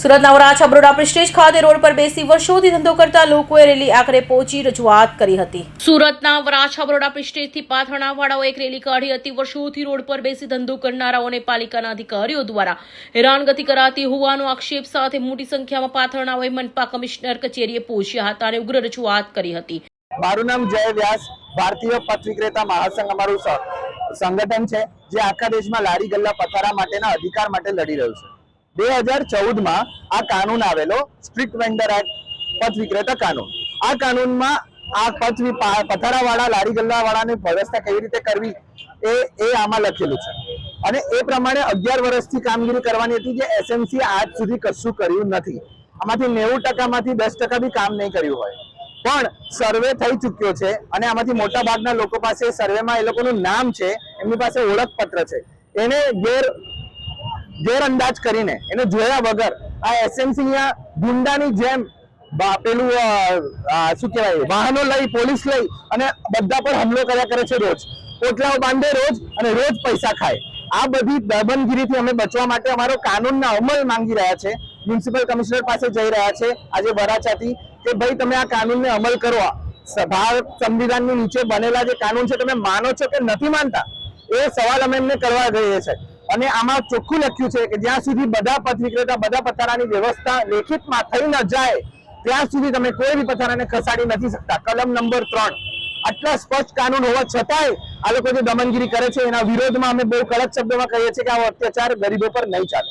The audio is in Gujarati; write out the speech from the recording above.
સુરતના વરાછા બરોડા પ્રેસ્ટીજ ખાતે રોડ પર બેસી વર્ષોથી ધંધો કરતા લોકોએ રેલી આખરે પહોંચી રજૂઆત કરી હતી। સુરતના વરાછા બરોડા પ્રેસ્ટીજથી પાથરણાવાળાઓ એક રેલી કાઢી હતી। વર્ષોથી રોડ પર બેસી ધંધો કરનારાઓને પાલિકાના અધિકારીઓ દ્વારા હેરાનગતિ કરાતી હોવાનો આક્ષેપ સાથે મોટી સંખ્યામાં પાથરણાઓએ મનપા કમિશનર કચેરીએ પહોંચ્યા હતા અને ઉગ્ર રજૂઆત કરી હતી। મારું નામ જય વ્યાસ, ભારતીય પથ વિક્રેતા મહાસંઘ અમારું સંગઠન છે જે આખા દેશમાં લારી ગલ્લા પથારા માટેના અધિકાર માટે લડી રહ્યું છે। 2014 માં આ કાનૂન આવેલો, સ્ટ્રીટ વેન્ડર એક્ટ, પથ વિક્રેતા કાનૂન। આ કાનૂનમાં આ પથારાવાળા લારી ગલ્લાવાળાની વ્યવસ્થા કેવી રીતે કરવી એ આમાં લખેલું છે અને એ પ્રમાણે 11 વર્ષથી કામગીરી કરવાની હતી, જે એસએમસી આજ સુધી કશું કર્યું નથી। આમાંથી 90% માંથી 10% બી કામ નહીં કર્યું હોય, પણ સર્વે થઈ ચૂક્યો છે અને આમાંથી મોટા ભાગના લોકો પાસે સર્વેમાં એ લોકોનું નામ છે, એમની પાસે ઓળખપત્ર છે। એને ગેરઅંદાજ કરીને, એને જોયા વગર આ એસએમસી ગુંડાની જેમ પેલું શું કહેવાય, વાહનો લઈ, પોલીસ લઈ અને બધા પર હુમલો કર્યા કરે છે। રોજ પોટલાઓ બાંધે રોજ અને રોજ પૈસા ખાય। આ બધી દબનગીરીથી અમે બચવા માટે અમારો કાનૂનના અમલ માંગી રહ્યા છે। મ્યુનિસિપલ કમિશનર પાસે જઈ રહ્યા છે આજે વરાછાથી કે ભાઈ તમે આ કાનૂનને અમલ કરો। ભારત સંવિધાનની નીચે બનેલા જે કાનૂન છે તમે માનો છો કે નથી માનતા, એ સવાલ અમે એમને કરવા જઈએ છીએ। અને આમાં ચોખ્ખું લખ્યું છે કે જ્યાં સુધી બધા પથ વિક્રેતા, બધા પથારાની વ્યવસ્થા લેખિતમાં થઈ ન જાય ત્યાં સુધી તમે કોઈ બી પથારાને ખસાડી નથી શકતા। કલમ નંબર 3। આટલા સ્પષ્ટ કાનૂન હોવા છતાંય આ લોકો જે દમનગીરી કરે છે એના વિરોધમાં અમે બહુ કડક શબ્દોમાં કહીએ છીએ કે આવો અત્યાચાર ગરીબો પર નહીં ચાલે।